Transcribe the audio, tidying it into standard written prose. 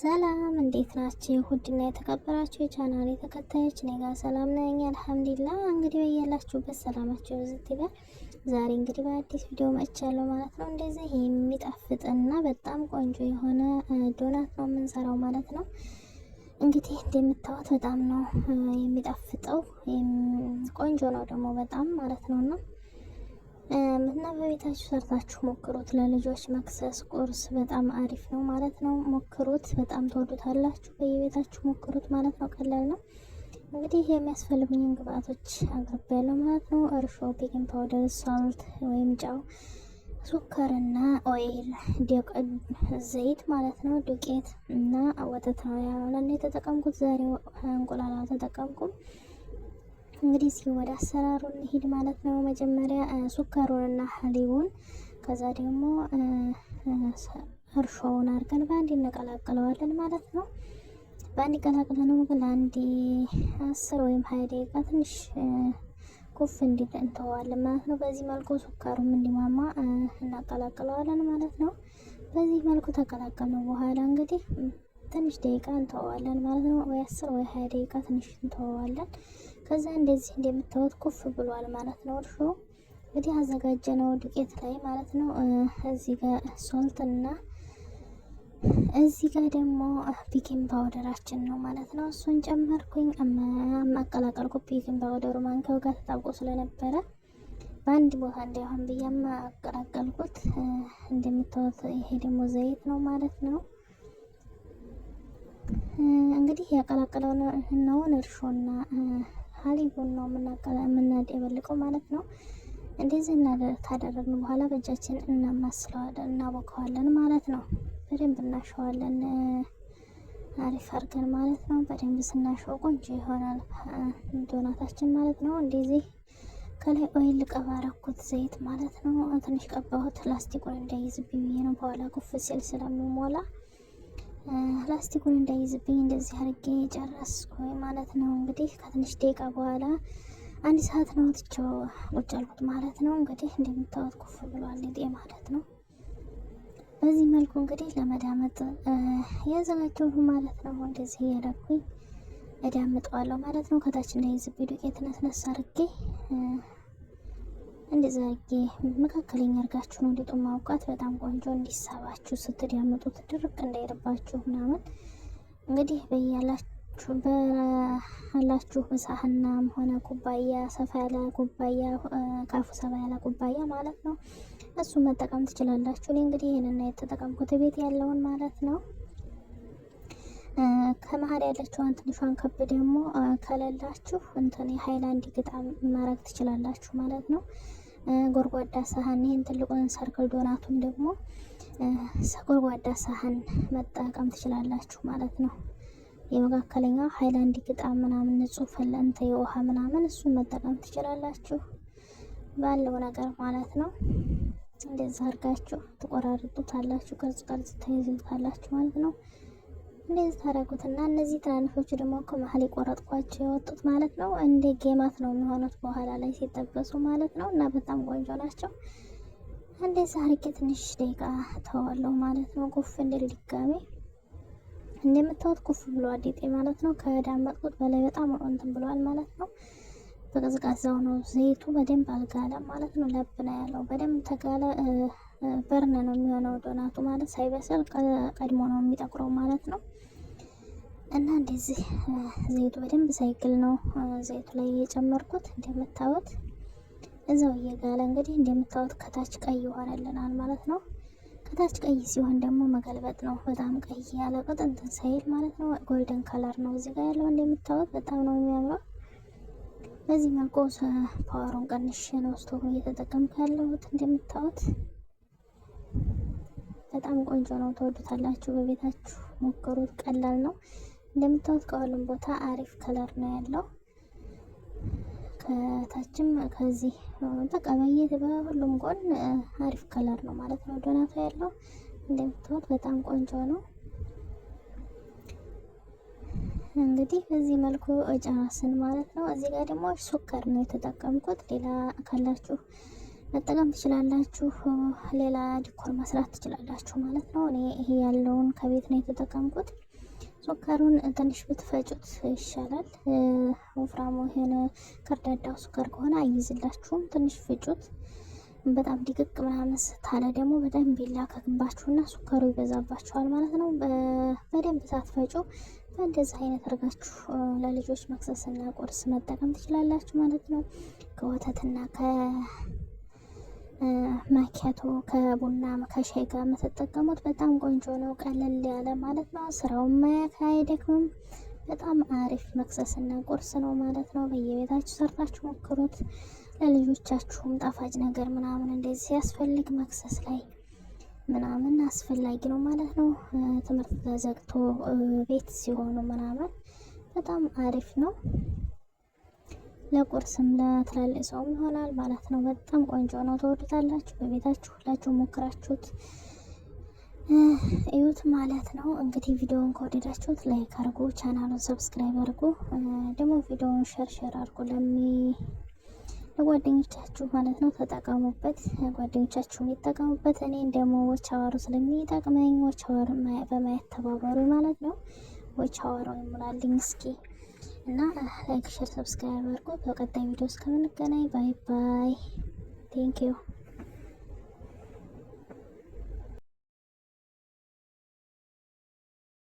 ሰላም እንዴት ናችሁ? ውድና የተከበራችሁ የቻናሌ ተከታዮች እኔ ጋር ሰላም ነኝ አልሐምዱሊላህ። እንግዲህ በያላችሁበት ሰላማችሁ ይብዛ ይበል። ዛሬ እንግዲህ በአዲስ ቪዲዮ መጥቻለሁ ማለት ነው። እንደዚህ የሚጣፍጥና በጣም ቆንጆ የሆነ ዶናት ነው የምንሰራው ማለት ነው። እንግዲህ እንደምታዩት በጣም ነው የሚጣፍጠው፣ ቆንጆ ነው ደግሞ በጣም ማለት ነውና እና በቤታችሁ ሰርታችሁ ሞክሩት። ለልጆች መክሰስ ቁርስ በጣም አሪፍ ነው ማለት ነው። ሞክሩት፣ በጣም ትወዱታላችሁ። በየቤታችሁ ሞክሩት ማለት ነው። ቀላል ነው። እንግዲህ የሚያስፈልጉኝን ግብአቶች አቅርቤያለሁ ማለት ነው። እርሾ፣ ቤኪንግ ፓውደር፣ ሳልት ወይም ጨው፣ ሱከርና ኦይል፣ ዘይት ማለት ነው፣ ዱቄት እና ወተት ነው ያለን የተጠቀምኩት። ዛሬ እንቁላል አልተጠቀምኩም። እንግዲህ እስኪ ወደ አሰራሩ እንሂድ ማለት ነው። መጀመሪያ ሱከሩንና ሀሊቡን ከዛ ደግሞ እርሾውን አድርገን በአንድ እንቀላቅለዋለን ማለት ነው። በአንድ ቀላቅለነው ለአንድ 10 ወይም 20 ደቂቃ ትንሽ ኩፍ እንዲል እንተዋለን ማለት ነው። በዚህ መልኩ ሱከሩም እንዲማማ እናቀላቅለዋለን ማለት ነው። በዚህ መልኩ ተቀላቀልነው በኋላ እንግዲህ ትንሽ ደቂቃ እንተዋለን ማለት ነው። ወይ 10 ወይ 20 ደቂቃ ትንሽ እንተዋለን። ከዛ እንደዚህ እንደምታዩት ኩፍ ብሏል ማለት ነው። እርሾ እንግዲህ አዘጋጀነው ዱቄት ላይ ማለት ነው። እዚህ ጋር ሶልትና እዚህ ጋር ደግሞ ቤኪንግ ፓውደራችን ነው ማለት ነው። እሱን ጨመርኩኝ። አቀላቀልኩት። ቤኪንግ ፓውደሩ ማንኪያው ጋር ተጣብቆ ስለነበረ በአንድ ቦታ እንዳይሆን ብዬ አቀላቀልኩት። እንደምታዩት ይሄ ደግሞ ዘይት ነው ማለት ነው። እንግዲህ ያቀላቀለውን እርሾና ሀሊቡን ነው የምናደበልቀው ማለት ነው። እንደዚህ ታደረግን በኋላ በእጃችን እናማስለዋለን፣ እናቦከዋለን ማለት ነው። በደንብ እናሸዋለን አሪፍ አድርገን ማለት ነው። በደንብ ስናሸው ቆንጆ ይሆናል ዶናታችን ማለት ነው። እንደዚህ ከላይ ኦይል ቀባረኩት ዘይት ማለት ነው። ትንሽ ቀባሁት ላስቲኩን እንዳይዝብኝ ብዬ ነው። በኋላ ኩፍ ሲል ስለሚሞላ ላስቲኩን እንዳይዝብኝ እንደዚህ አድርጌ ጨረስኩ ማለት ነው። እንግዲህ ከትንሽ ደቂቃ በኋላ 1 ሰዓት ነው ትቼው ቁጭ አልኩት ማለት ነው። እንግዲህ እንደምታዩት ኩፍ ብሏል ሊጤ ማለት ነው። በዚህ መልኩ እንግዲህ ለመዳመጥ ያዘጋጀሁ ማለት ነው። እንደዚህ እያደረኩኝ እዳምጠዋለሁ ማለት ነው። ከታች እንዳይዝብኝ ዱቄት ነስነስ አድርጌ እንደዚህ አድርጌ መካከለኛ አድርጋችሁ ነው ሊጡን ማውቃት በጣም ቆንጆ እንዲሳባችሁ ስትዳምጡት ድርቅ እንዳይርባችሁ ምናምን። እንግዲህ በያላችሁ ሳህናም ሆነ ኩባያ፣ ሰፋ ያለ ኩባያ፣ ካፉ ሰፋ ያለ ኩባያ ማለት ነው፣ እሱ መጠቀም ትችላላችሁ። እኔ እንግዲህ ይሄንን የተጠቀምኩት ቤት ያለውን ማለት ነው። ከመሀል ያለችውን ትንሿን ከብ ደግሞ ከሌላችሁ እንትን የሃይላንድ ግጣም ማድረግ ትችላላችሁ ማለት ነው። ጎርጓዳ ሳህን ይሄን ትልቁን ሰርክል ዶናቱን ደግሞ ጎርጓዳ ሳህን መጠቀም ትችላላችሁ ማለት ነው። የመካከለኛው ሃይላንድ ግጣም ምናምን ንጹህ ፈለንተ የውሃ ምናምን እሱን መጠቀም ትችላላችሁ ባለው ነገር ማለት ነው። እንደዛ አድርጋችሁ ትቆራርጡታላችሁ፣ ቅርጽ ትይዙታላችሁ ማለት ነው። እንደዚህ ታደርጉትና እነዚህ ትናንሾቹ ደግሞ ከመሀል የቆረጥኳቸው የወጡት ማለት ነው እንደ ጌማት ነው የሚሆኑት በኋላ ላይ ሲጠበሱ ማለት ነው። እና በጣም ቆንጆ ናቸው። እንደዚህ አድርጌ ትንሽ ደቂቃ ተዋለሁ ማለት ነው። ኩፍ እንዲል ድጋሜ እንደምታዩት ኩፍ ብሏል ሊጤ ማለት ነው። ከዳመጥኩት በላይ በጣም እንትን ብሏል ማለት ነው። በቀዝቃዛው ነው ዘይቱ በደንብ አልጋለም ማለት ነው። ለብ ነው ያለው። በደንብ ተጋለ በርን ነው የሚሆነው ዶናቱ ማለት ሳይበስል ቀድሞ ነው የሚጠቁረው ማለት ነው። እና እንደዚህ ዘይቱ በደንብ ሳይግል ነው ዘይቱ ላይ የጨመርኩት። እንደምታዩት እዛው እየጋለ እንግዲህ እንደምታዩት ከታች ቀይ ይሆንልናል ማለት ነው። ከታች ቀይ ሲሆን ደግሞ መገልበጥ ነው። በጣም ቀይ ያለ እንትን ሳይል ማለት ነው። ጎልደን ከለር ነው እዚህ ጋር ያለው እንደምታዩት በጣም ነው የሚያምረው። በዚህ መልኩ ፓወሩን ቀንሼ ነው ስቶቭ እየተጠቀምኩ ያለሁት። እንደምታዩት በጣም ቆንጆ ነው። ተወዱታላችሁ። በቤታችሁ ሞክሩት። ቀላል ነው። እንደምታዩት ከሁሉም ቦታ አሪፍ ከለር ነው ያለው። ከታችም ከዚህ በቃ በሁሉም ጎን አሪፍ ከለር ነው ማለት ነው ዶናቱ ያለው። እንደምታዩት በጣም ቆንጆ ነው። እንግዲህ በዚህ መልኩ ጨረስን ማለት ነው። እዚህ ጋር ደግሞ ሱከር ነው የተጠቀምኩት። ሌላ ካላችሁ መጠቀም ትችላላችሁ። ሌላ ዲኮር መስራት ትችላላችሁ ማለት ነው። እኔ ይሄ ያለውን ከቤት ነው የተጠቀምኩት። ሱካሩን ትንሽ ብትፈጩት ይሻላል። ወፍራሙ ይሄን ከርዳዳው ሱካር ከሆነ አይይዝላችሁም። ትንሽ ፍጩት። በጣም ድቅቅ ምናምን ታለ ደግሞ በጣም ቢላከክባችሁና ሱካሩ ይበዛባችኋል ማለት ነው። በደንብ ሳትፈጩ በእንደዚህ አይነት አድርጋችሁ ለልጆች መክሰስና ቁርስ መጠቀም ትችላላችሁ ማለት ነው። ከወተትና ማኪያቶ ከቡና ከሻይ ጋር የምትጠቀሙት በጣም ቆንጆ ነው። ቀለል ያለ ማለት ነው። ስራውን አይደክምም። በጣም አሪፍ መክሰስና ቁርስ ነው ማለት ነው። በየቤታችሁ ሰርታችሁ ሞክሩት። ለልጆቻችሁም ጣፋጭ ነገር ምናምን እንደዚህ ሲያስፈልግ መክሰስ ላይ ምናምን አስፈላጊ ነው ማለት ነው። ትምህርት ተዘግቶ ቤት ሲሆኑ ምናምን በጣም አሪፍ ነው። ለቁርስም ለትላልቅ ሰውም ይሆናል ማለት ነው። በጣም ቆንጆ ነው። ተወዱታላችሁ። በቤታችሁ ሁላችሁ ሞክራችሁት እዩት ማለት ነው። እንግዲህ ቪዲዮውን ከወደዳችሁት ላይክ አድርጉ፣ ቻናሉን ሰብስክራይብ አድርጉ፣ ደግሞ ቪዲዮውን ሸር አድርጉ ለጓደኞቻችሁ ማለት ነው። ተጠቀሙበት፣ ጓደኞቻችሁን ይጠቀሙበት። እኔን ደግሞ ወቻዋሩ ስለሚጠቅመኝ ወቻዋሩ በማየት ተባበሩ ማለት ነው። ወቻዋሩ ይሙላልኝ እስኪ እና ላይክ ሼር ሰብስክራይብ አድርጉ። በቀጣይ ቪዲዮ እስከምንገናኝ ባይ ባይ። ቴንኪዩ